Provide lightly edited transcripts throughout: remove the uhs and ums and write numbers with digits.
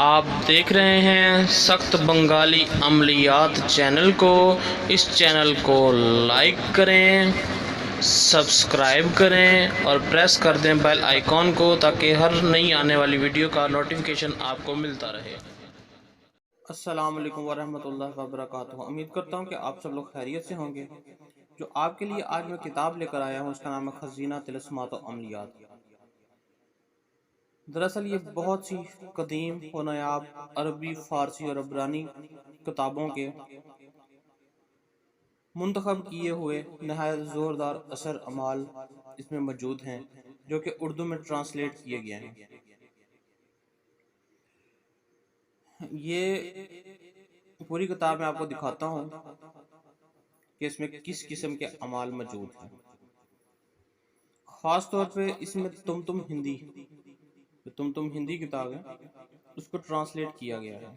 آپ دیکھ رہے ہیں سخت بنگالی عملیات چینل کو۔ اس چینل کو لائک کریں، سبسکرائب کریں اور پریس کر دیں بیل آئیکن کو تاکہ ہر نئی آنے والی ویڈیو کا نوٹیفیکیشن آپ کو ملتا رہے۔ السلام علیکم ورحمۃ اللہ وبرکاتہ۔ امید کرتا ہوں کہ آپ سب لوگ خیریت سے ہوں گے۔ جو آپ کے لیے آج میں کتاب لے کر آیا ہوں اس کا نام ہے خزینہ طلسمات و عملیات۔ دراصل یہ بہت سی قدیم و نایاب عربی، فارسی اور عبرانی کتابوں کے منتخب کیے ہوئے نہایت زوردار اثر اعمال اس میں موجود ہیں جو کہ اردو میں ٹرانسلیٹ کیے گئے ہیں۔ یہ پوری کتاب میں آپ کو دکھاتا ہوں کہ اس میں کس قسم کے اعمال موجود ہیں۔ خاص طور پہ اس میں تم ہندی کتاب ہے اس کو ٹرانسلیٹ کیا گیا ہے،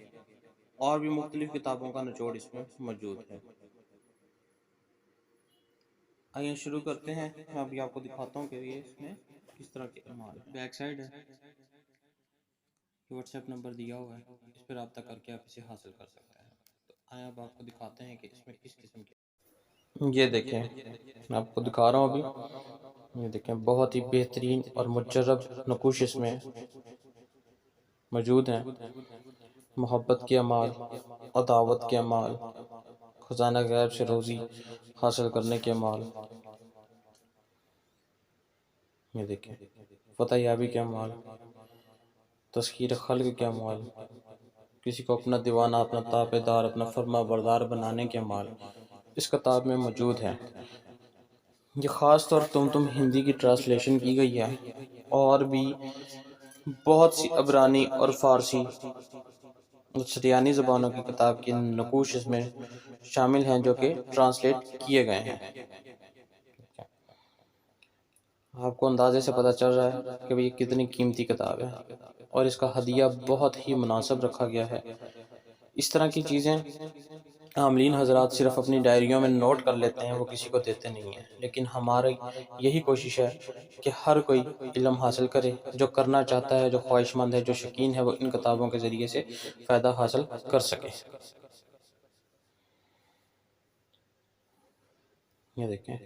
اور بھی مختلف کتابوں کا نچوڑ اس میں موجود ہے۔ آئیے شروع کرتے ہیں۔ میں ابھی آپ کو دکھاتا ہوں کہ یہ اس میں کس طرح کے اعمال ہیں۔ بیک سائڈ ہے، واٹس ایپ نمبر دیا ہوا ہے، اس پر رابطہ کر کے آپ اسے حاصل کر سکتے ہیں۔ تو آئیں اب آپ کو دکھاتے ہیں کہ اس میں کس قسم کے۔ یہ دیکھیں، میں آپ کو دکھا رہا ہوں ابھی۔ یہ دیکھیں، بہت ہی بہترین اور مجرب نقوش اس میں موجود ہیں۔ محبت کے اعمال، عداوت کے اعمال، خزانہ غیب سے روزی حاصل کرنے کے اعمال، یہ دیکھیں فتح یابی کے اعمال، تسخیر خلق کے اعمال، کسی کو اپنا دیوانہ، اپنا تابع دار، اپنا فرما بردار بنانے کے اعمال اس کتاب میں موجود ہے۔ یہ خاص طور تم ہندی کی ٹرانسلیشن کی گئی ہے، اور بھی بہت سی عبرانی اور فارسی اور سریانی زبانوں کی کتاب کے نقوش اس میں شامل ہیں جو کہ ٹرانسلیٹ کیے گئے ہیں۔ آپ کو اندازے سے پتہ چل رہا ہے کہ یہ کتنی قیمتی کتاب ہے، اور اس کا ہدیہ بہت ہی مناسب رکھا گیا ہے۔ اس طرح کی چیزیں عاملین حضرات صرف اپنی ڈائریوں میں نوٹ کر لیتے ہیں، وہ کسی کو دیتے نہیں ہیں، لیکن ہماری یہی کوشش ہے کہ ہر کوئی علم حاصل کرے، جو کرنا چاہتا ہے، جو خواہش مند ہے، جو شوقین ہے، وہ ان کتابوں کے ذریعے سے فائدہ حاصل کر سکے۔ یہ دیکھیں،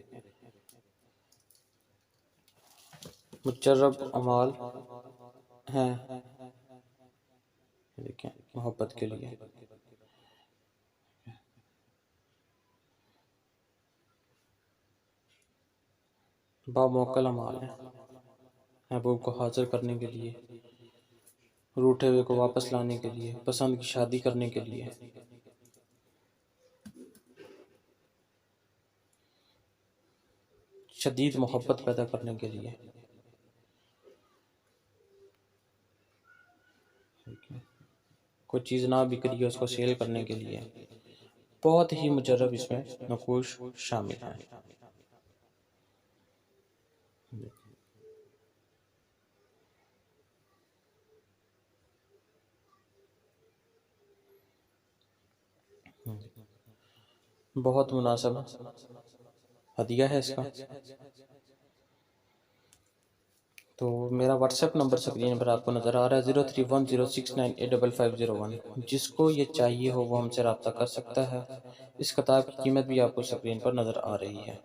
مجرب اعمال ہیں، دیکھیں محبت کے لیے۔ باموکل اعمال ہیں، محبوب کو حاضر کرنے کے لیے، روٹھے ہوئے کو واپس لانے کے لیے، پسند کی شادی کرنے کے لیے۔ شدید محبت پیدا کرنے کے لیے۔ کوئی چیز نہ بک رہی ہے اس کو سیل کرنے کے لیے۔ بہت ہی مجرب اس میں نقوش شامل ہیں۔ بہت مناسب ہدیہ ہے اس کا۔ تو میرا واٹس ایپ نمبر سکرین پر آپ کو نظر آ رہا ہے، 0310698551۔ جس کو یہ چاہیے ہو وہ ہم سے رابطہ کر سکتا ہے۔ اس کتاب کی قیمت بھی آپ کو سکرین پر نظر آ رہی ہے۔